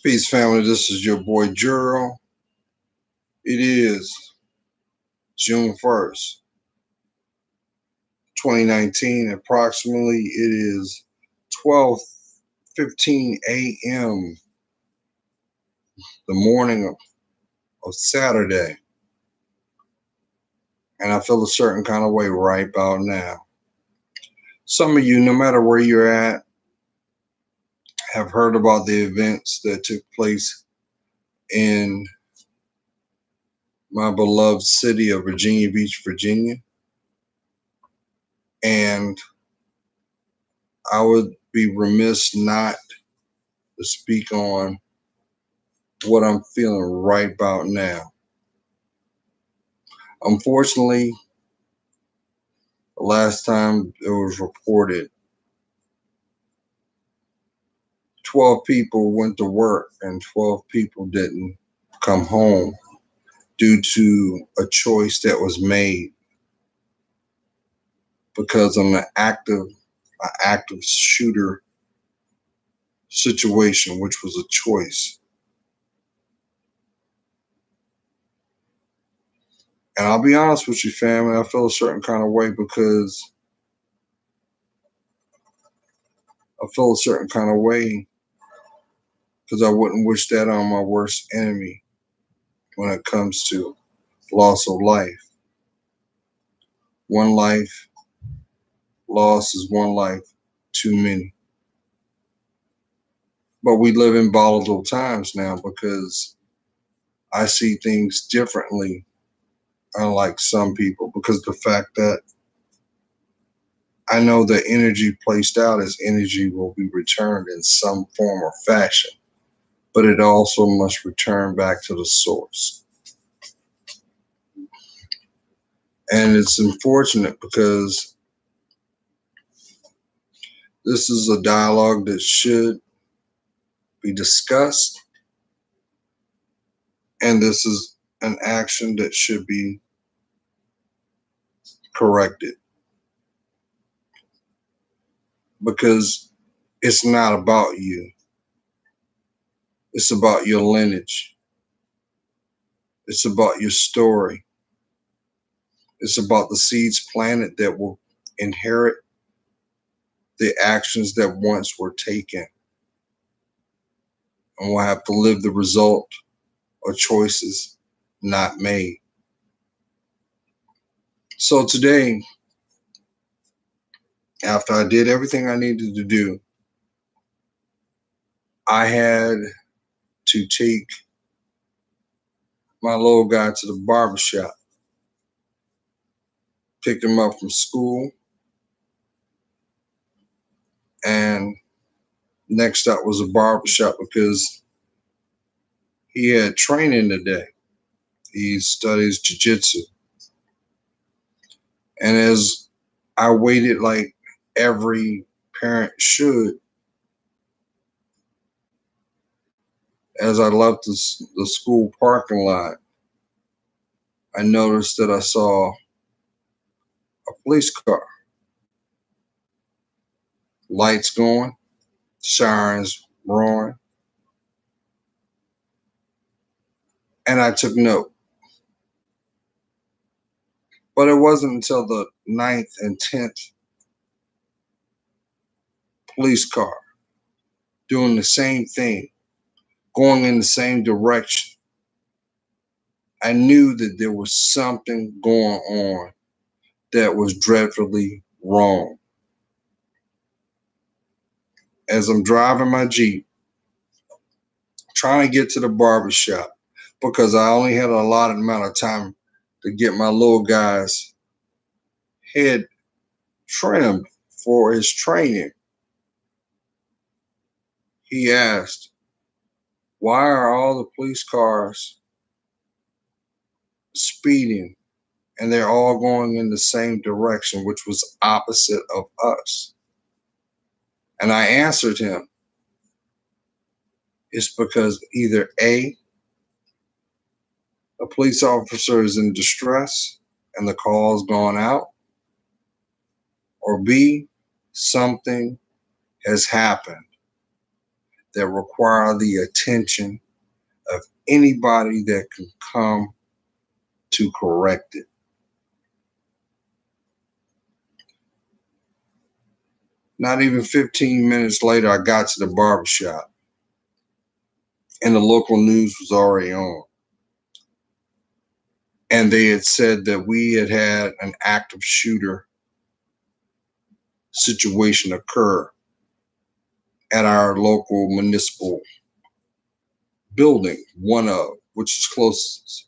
Peace, family. This is your boy Juro. It is June 1st, 2019. Approximately, it is 12:15 a.m. the morning of Saturday, and I feel a certain kind of way right about now. Some of you, no matter where you're at, have heard about the events that took place in my beloved city of Virginia Beach, Virginia, and I would be remiss not to speak on what I'm feeling right about now. Unfortunately, the last time it was reported, 12 people went to work and 12 people didn't come home due to a choice that was made because of an active shooter situation, which was a choice. And I'll be honest with you, family, I feel a certain kind of way because I feel a certain kind of way because I wouldn't wish that on my worst enemy when it comes to loss of life. One life lost is one life too many. But we live in volatile times now because I see things differently, unlike some people, because the fact that I know the energy placed out as energy will be returned in some form or fashion, but it also must return back to the source. And it's unfortunate because this is a dialogue that should be discussed, and this is an action that should be corrected because it's not about you. It's about your lineage. It's about your story. It's about the seeds planted that will inherit the actions that once were taken and will have to live the result of choices not made. So today, after I did everything I needed to do, I had to take my little guy to the barbershop, pick him up from school, and next up was a barbershop because he had training today. He studies jiu-jitsu. And as I waited like every parent should, as I left the school parking lot, I noticed that I saw a police car, lights going, sirens roaring, and I took note. But it wasn't until the ninth and 10th police car doing the same thing, going in the same direction, I knew that there was something going on that was dreadfully wrong. As I'm driving my Jeep, trying to get to the barber shop because I only had a allotted amount of time to get my little guy's head trimmed for his training. He asked, "Why are all the police cars speeding and they're all going in the same direction, which was opposite of us?" And I answered him, "It's because either a police officer is in distress and the call's gone out, or B, something has happened that require the attention of anybody that can come to correct it. Not even 15 minutes later, I got to the barbershop and the local news was already on. And they had said that we had had an active shooter situation occur at our local municipal building, one of which is closest.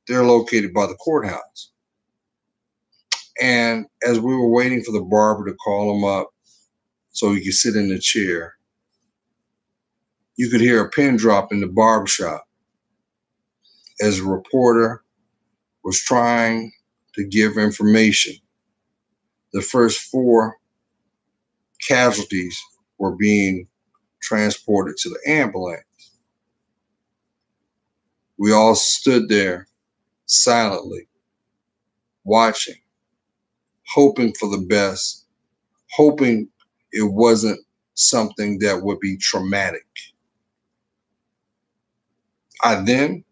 They're located by the courthouse. And as we were waiting for the barber to call him up so he could sit in the chair, you could hear a pin drop in the barbershop as a reporter was trying to give information. The first 4 casualties were being transported to the ambulance. We all stood there silently, watching, hoping for the best, hoping it wasn't something that would be traumatic. I then,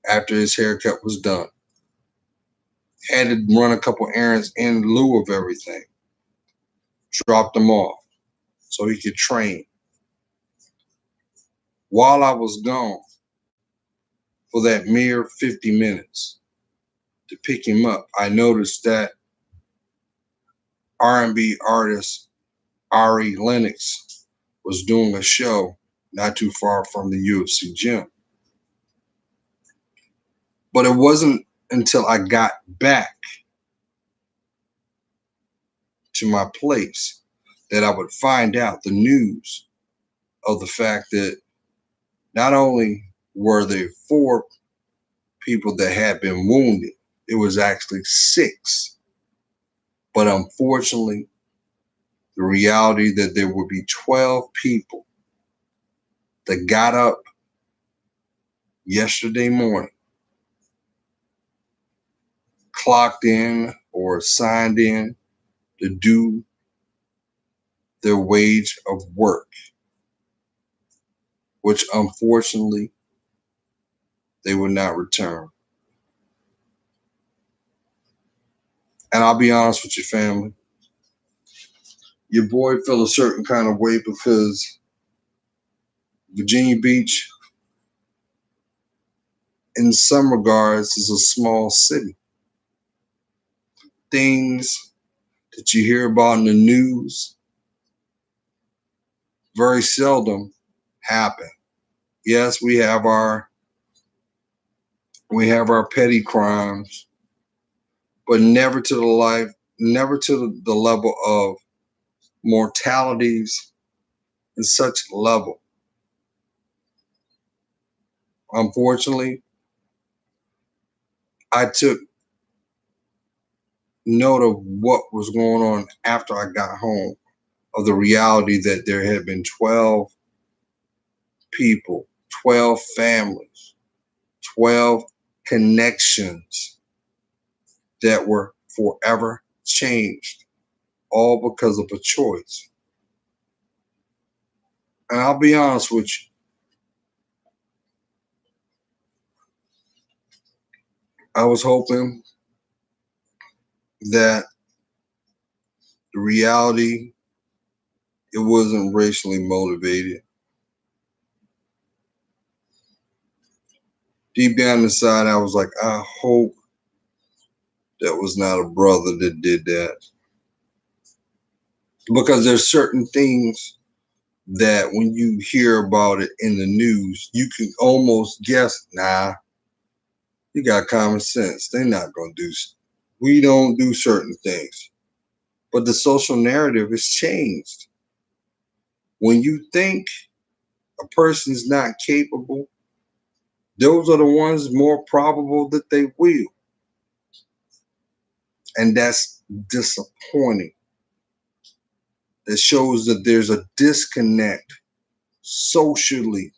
after his haircut was done, had to run a couple errands in lieu of everything, dropped him off so he could train. While I was gone for that mere 50 minutes to pick him up, I noticed that R&B artist Ari Lennox was doing a show not too far from the UFC gym. But it wasn't until I got back to my place that I would find out the news of the fact that not only were there 4 people that had been wounded, it was actually 6. But unfortunately, the reality that there would be 12 people that got up yesterday morning, clocked in or signed in to do their wage of work, which unfortunately they would not return. And I'll be honest with your family, your boy felt a certain kind of way because Virginia Beach, in some regards, is a small city. Things that you hear about in the news very seldom happen. Yes, we have our petty crimes, but never to the level of mortalities in such level. Unfortunately, I took note of what was going on after I got home, of the reality that there had been 12 people, 12 families, 12 connections that were forever changed, all because of a choice. And I'll be honest with you, I was hoping that the reality, it wasn't racially motivated. Deep down inside, I was like, I hope that was not a brother that did that. Because there's certain things that when you hear about it in the news, you can almost guess, nah, you got common sense. They're not going to do, we don't do certain things. But the social narrative has changed. When you think a person's not capable, those are the ones more probable that they will. And that's disappointing. That shows that there's a disconnect socially.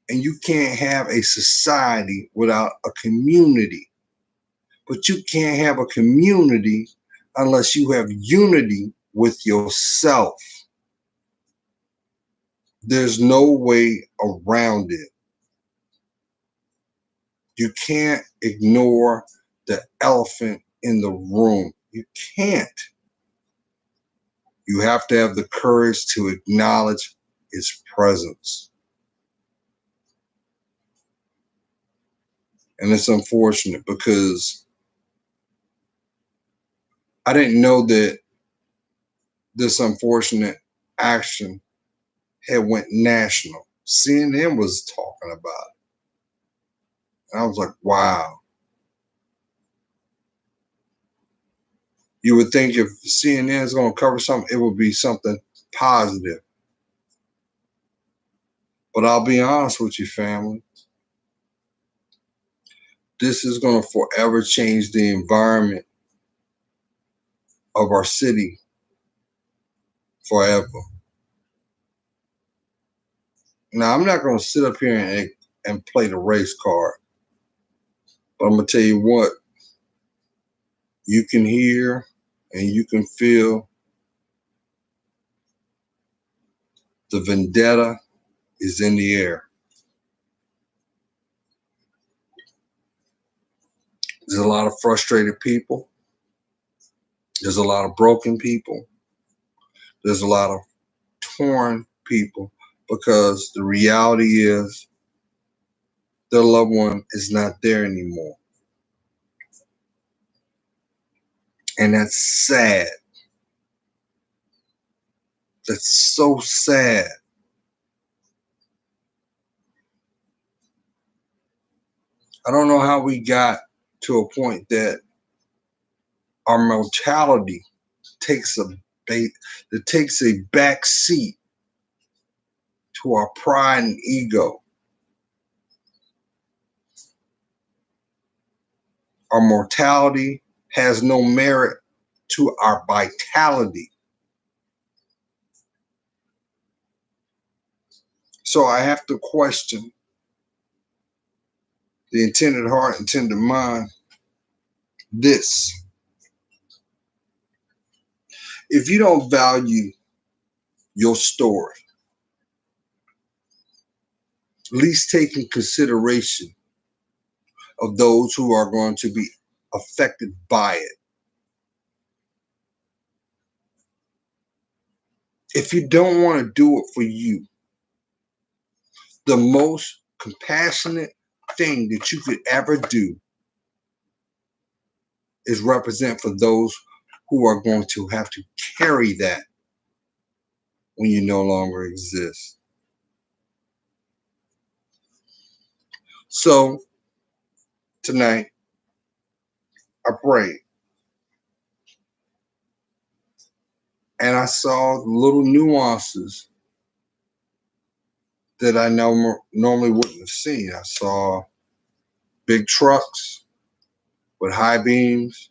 And you can't have a society without a community. But you can't have a community unless you have unity with yourself. There's no way around it. You can't ignore the elephant in the room. You can't. You have to have the courage to acknowledge its presence. And it's unfortunate because I didn't know that this unfortunate action had went national. CNN was talking about it. And I was like, wow. You would think if CNN is going to cover something, it would be something positive. But I'll be honest with you, family. This is going to forever change the environment of our city forever. Now, I'm not going to sit up here and play the race card, but I'm going to tell you what, you can hear and you can feel the vendetta is in the air. There's a lot of frustrated people. There's a lot of broken people. There's a lot of torn people because the reality is their loved one is not there anymore. And that's sad. That's so sad. I don't know how we got to a point that our mortality takes a that takes a back seat to our pride and ego. Our mortality has no merit to our vitality. So I have to question the intended heart, intended mind. This, if you don't value your story, at least take in consideration of those who are going to be affected by it. If you don't want to do it for you, the most compassionate thing that you could ever do is represent for those who are going to have to carry that when you no longer exist. So tonight, I prayed and I saw little nuances that I normally wouldn't have seen. I saw big trucks with high beams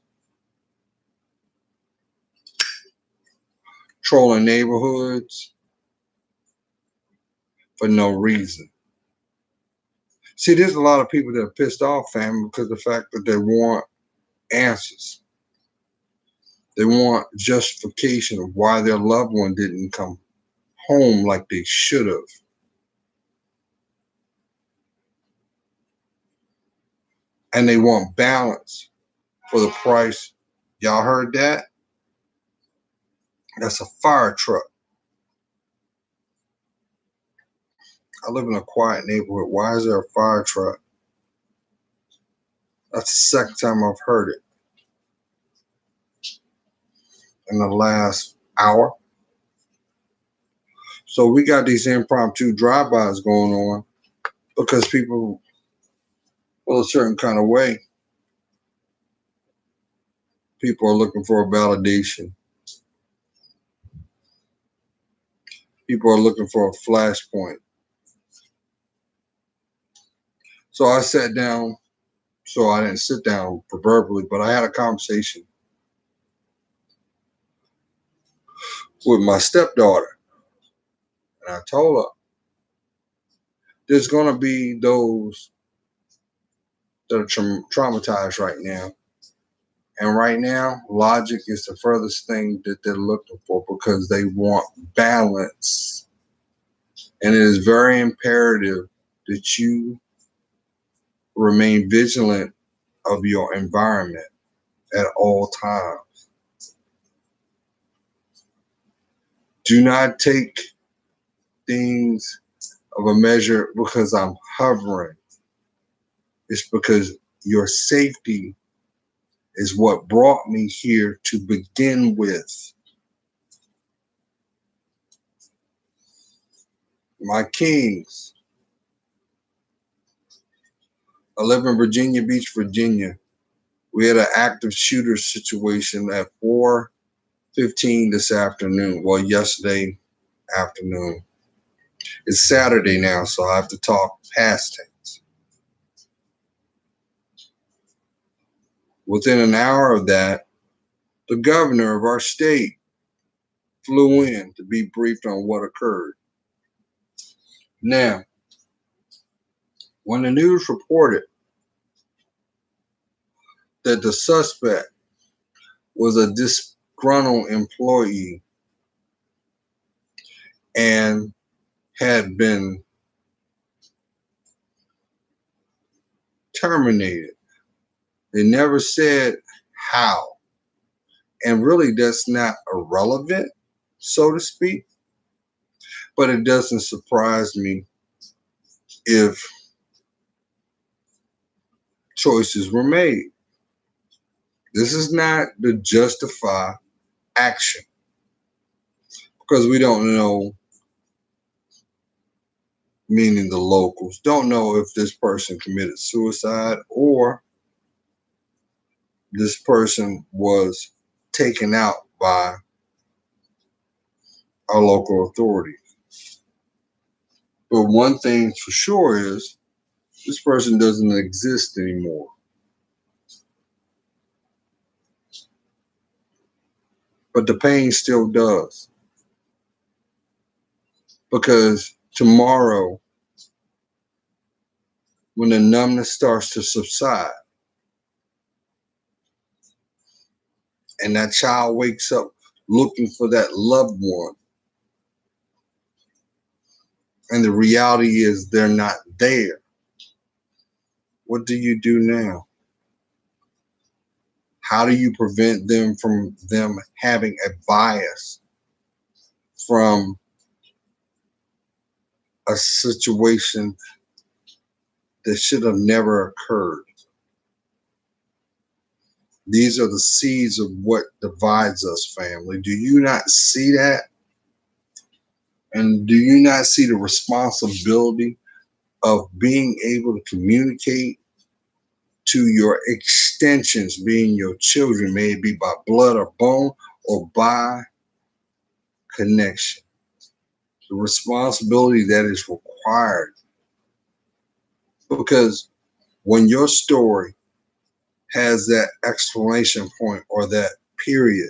trolling neighborhoods for no reason. See, there's a lot of people that are pissed off, fam, because of the fact that they want answers. They want justification of why their loved one didn't come home like they should have. And they want balance for the price. Y'all heard that? That's a fire truck. I live in a quiet neighborhood. Why is there a fire truck? That's the second time I've heard it in the last hour. So we got these impromptu drive-bys going on because people feel a certain kind of way. People are looking for a validation. People are looking for a flashpoint. So I sat down. So I didn't sit down proverbially, but I had a conversation with my stepdaughter. And I told her, there's going to be those that are traumatized right now. And right now, logic is the furthest thing that they're looking for because they want balance. And it is very imperative that you remain vigilant of your environment at all times. Do not take things of a measure because I'm hovering. It's because your safety is what brought me here to begin with. My kings, I live in Virginia Beach, Virginia. We had an active shooter situation at 4:15 this afternoon. Well, yesterday afternoon. It's Saturday now, so I have to talk past tense. Within an hour of that, the governor of our state flew in to be briefed on what occurred. Now, when the news reported that the suspect was a disgruntled employee and had been terminated, they never said how. And really, that's not irrelevant, so to speak, but it doesn't surprise me if choices were made. This is not to justify action because we don't know, meaning the locals, don't know if this person committed suicide or this person was taken out by our local authority. But one thing for sure is this person doesn't exist anymore. But the pain still does because tomorrow, when the numbness starts to subside and that child wakes up looking for that loved one, and the reality is they're not there, what do you do now? How do you prevent them having a bias from a situation that should have never occurred? These are the seeds of what divides us, family. Do you not see that? And do you not see the responsibility of being able to communicate to your extensions, being your children, may it be by blood or bone or by connection? The responsibility that is required. Because when your story has that exclamation point or that period,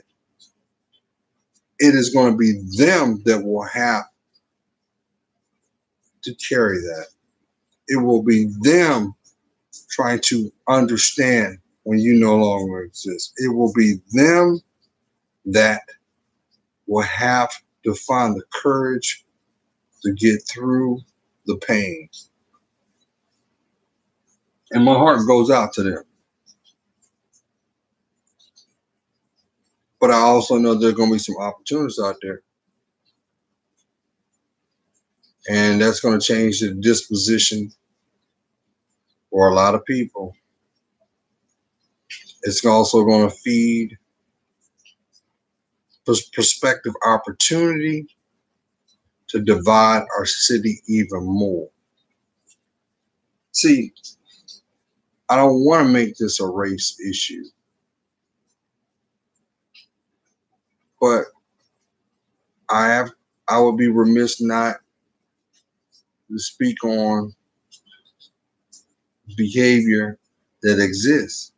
it is going to be them that will have to carry that. It will be them trying to understand when you no longer exist. It will be them that will have to find the courage to get through the pain. And my heart goes out to them. But I also know there are going to be some opportunities out there. And that's going to change the disposition for a lot of people. It's also going to feed prospective opportunity to divide our city even more. See, I don't want to make this a race issue, but I have I would be remiss not to speak on behavior that exists.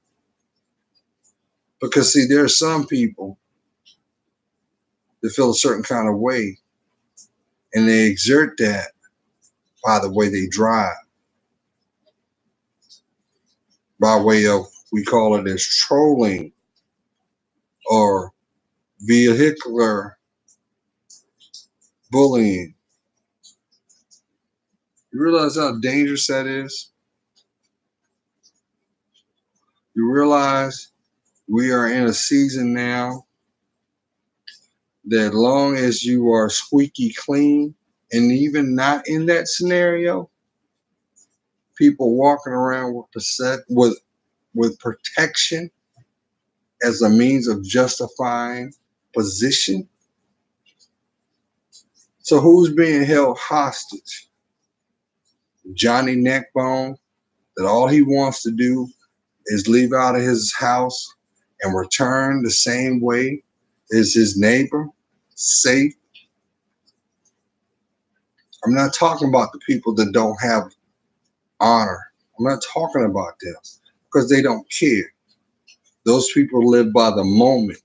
Because see, there are some people that feel a certain kind of way and they exert that by the way they drive, by way of, we call it as trolling or vehicular bullying. You realize how dangerous that is? You realize we are in a season now that long as you are squeaky clean, and even not in that scenario, people walking around with protection as a means of justifying position. So who's being held hostage? Johnny Neckbone, that all he wants to do is leave out of his house and return the same way as his neighbor, safe. I'm not talking about the people that don't have honor. I'm not talking about them because they don't care. Those people live by the moment,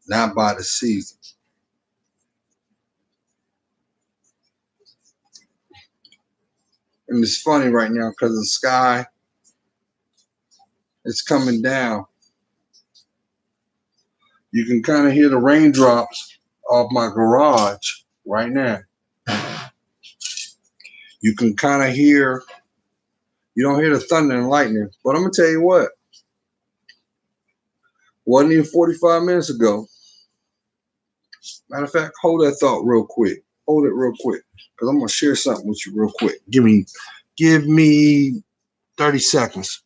not by the season. And it's funny right now because the sky is coming down. You can kind of hear the raindrops off my garage right now. You can kind of hear, you don't hear the thunder and lightning, but I'm going to tell you what, wasn't even 45 minutes ago. Matter of fact, hold that thought real quick. Hold it real quick because I'm going to share something with you real quick. Give me 30 seconds.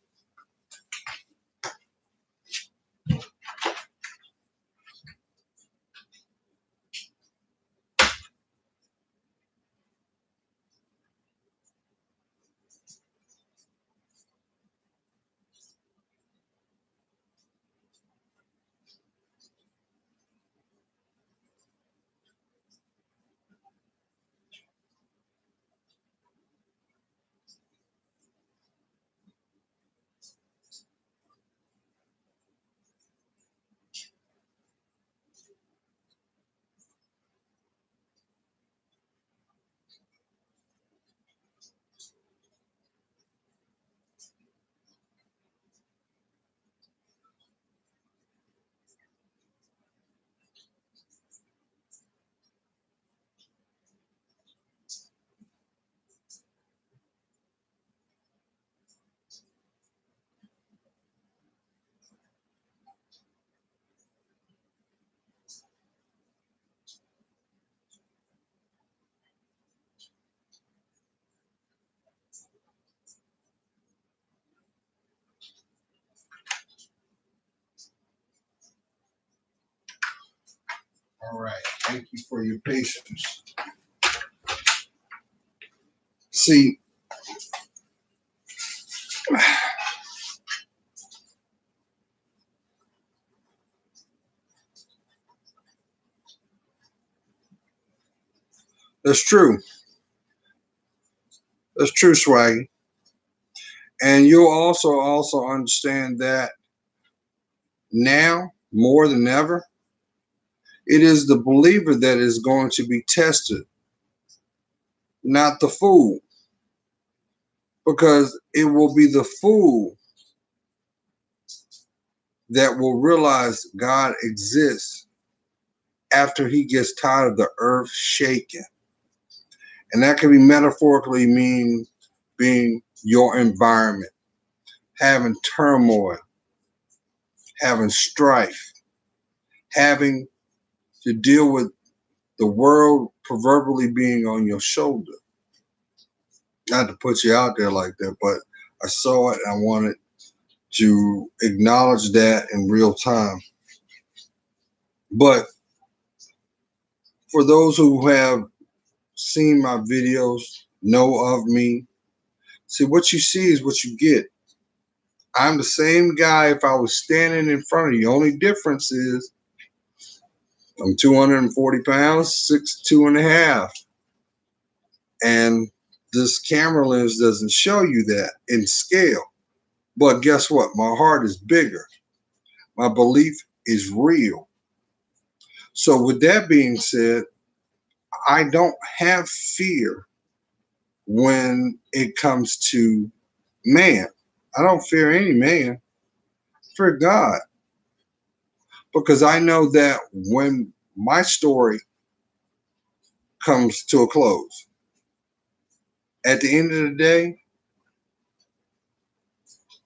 All right. Thank you for your patience. See, that's true. That's true, Swaggy. And you'll also understand that now more than ever, it is the believer that is going to be tested, not the fool, because it will be the fool that will realize God exists after he gets tired of the earth shaking. And that can be metaphorically mean being your environment, having turmoil, having strife, having to deal with the world proverbially being on your shoulder. Not to put you out there like that, but I saw it and I wanted to acknowledge that in real time. But for those who have seen my videos, know of me, see, what you see is what you get. I'm the same guy if I was standing in front of you. The only difference is I'm 240 pounds, 6'2.5". And this camera lens doesn't show you that in scale. But guess what? My heart is bigger. My belief is real. So with that being said, I don't have fear when it comes to man. I don't fear any man. I fear God. Because I know that when my story comes to a close, At the end of the day,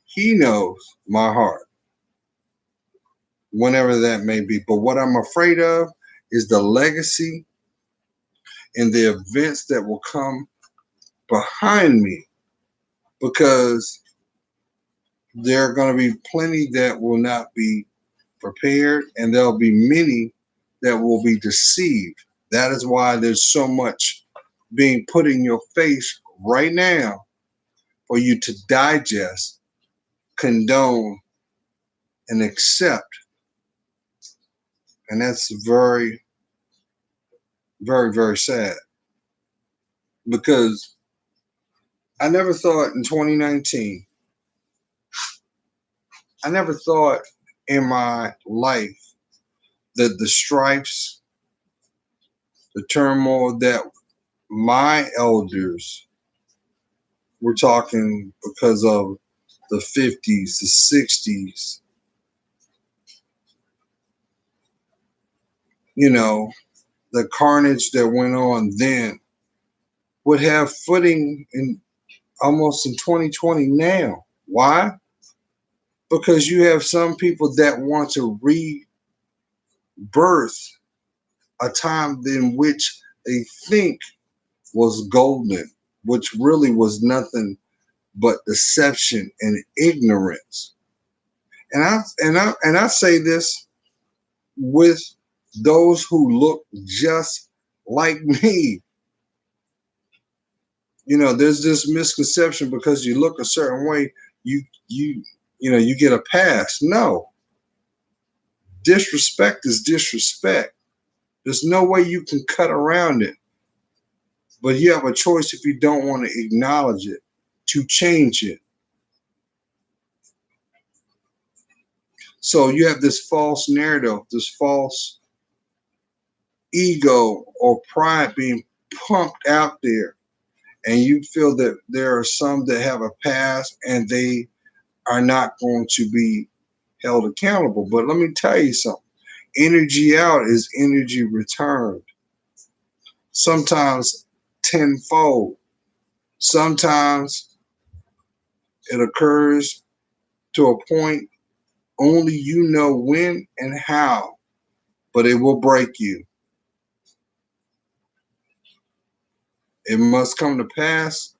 he knows my heart, whenever that may be. But what I'm afraid of is the legacy and the events that will come behind me, because there are going to be plenty that will not be prepared, and there'll be many that will be deceived. That is why there's so much being put in your face right now for you to digest, condone, and accept. And that's very, very, very sad, because I never thought in 2019, I never thought in my life that the stripes, the turmoil that my elders were talking because of the 50s, the 60s, you know, the carnage that went on then would have footing in almost in 2020 now. Why? Because you have some people that want to rebirth a time in which they think was golden, which really was nothing but deception and ignorance. And I say this with those who look just like me. You know, there's this misconception because you look a certain way, you you you get a pass. No, disrespect is disrespect. There's no way you can cut around it. But you have a choice, if you don't want to acknowledge it, to change it. So you have this false narrative, this false ego or pride being pumped out there. And you feel that there are some that have a past and they are not going to be held accountable. But let me tell you something, energy out is energy returned, sometimes tenfold. Sometimes it occurs to a point only you know when and how, but it will break you. It must come to pass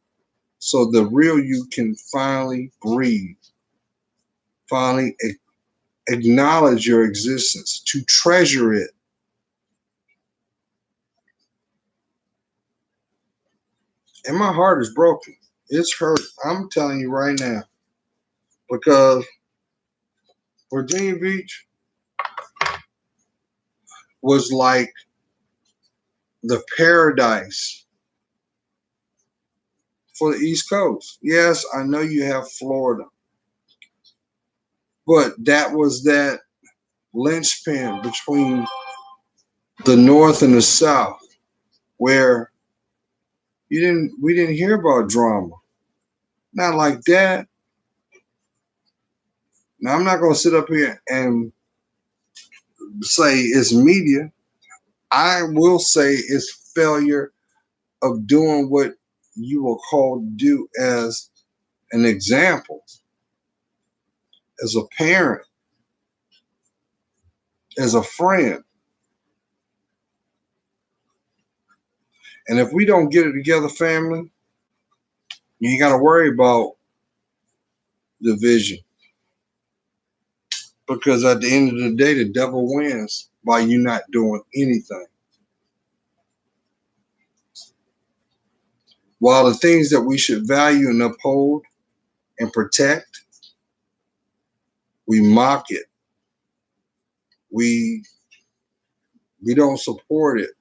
so the real you can finally breathe, finally acknowledge your existence, to treasure it. And my heart is broken. It's hurt. I'm telling you right now, because Virginia Beach was like the paradise for the East Coast. Yes, I know you have Florida, but that was that linchpin between the North and the South, where we didn't hear about drama. Not like that. Now I'm not gonna sit up here and say it's media. I will say it's failure of doing what you will call do as an example, as a parent, as a friend. And if we don't get it together, family, you ain't got to worry about division, because at the end of the day, the devil wins by you not doing anything. While the things that we should value and uphold and protect, we mock it. We we don't support it.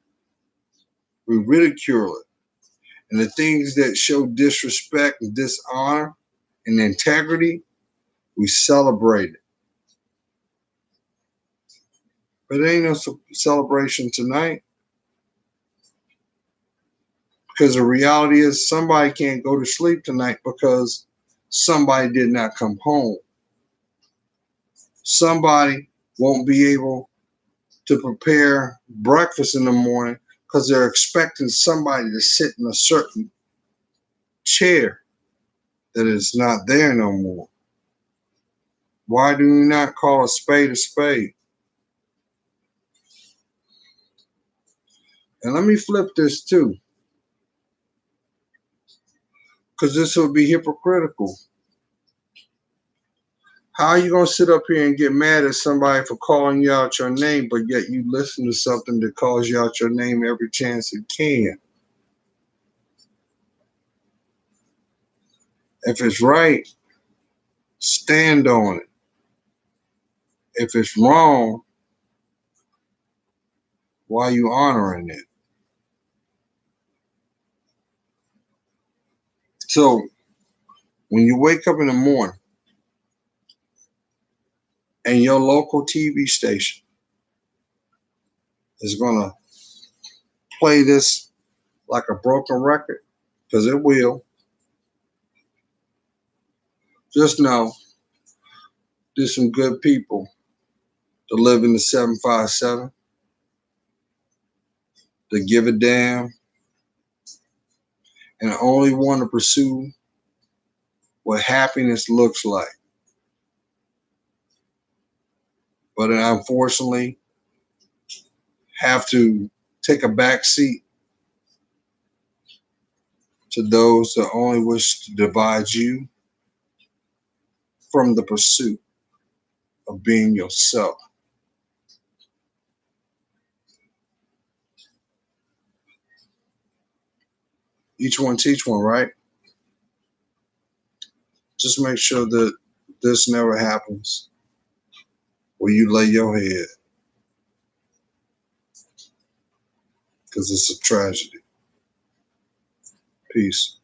We ridicule it. And the things that show disrespect and dishonor and integrity, we celebrate it. But it ain't no celebration tonight, because the reality is somebody can't go to sleep tonight because somebody did not come home. Somebody won't be able to prepare breakfast in the morning because they're expecting somebody to sit in a certain chair that is not there no more. Why do you not call a spade a spade? And let me flip this too, because this would be hypocritical. How are you going to sit up here and get mad at somebody for calling you out your name, but yet you listen to something that calls you out your name every chance it can? If it's right, stand on it. If it's wrong, why are you honoring it? So when you wake up in the morning and your local TV station is going to play this like a broken record, because it will, just know there's some good people that live in the 757 that give a damn and only want to pursue what happiness looks like. But unfortunately, have to take a back seat to those that only wish to divide you from the pursuit of being yourself. Each one teach one, right? Just make sure that this never happens where you lay your head, because it's a tragedy. Peace.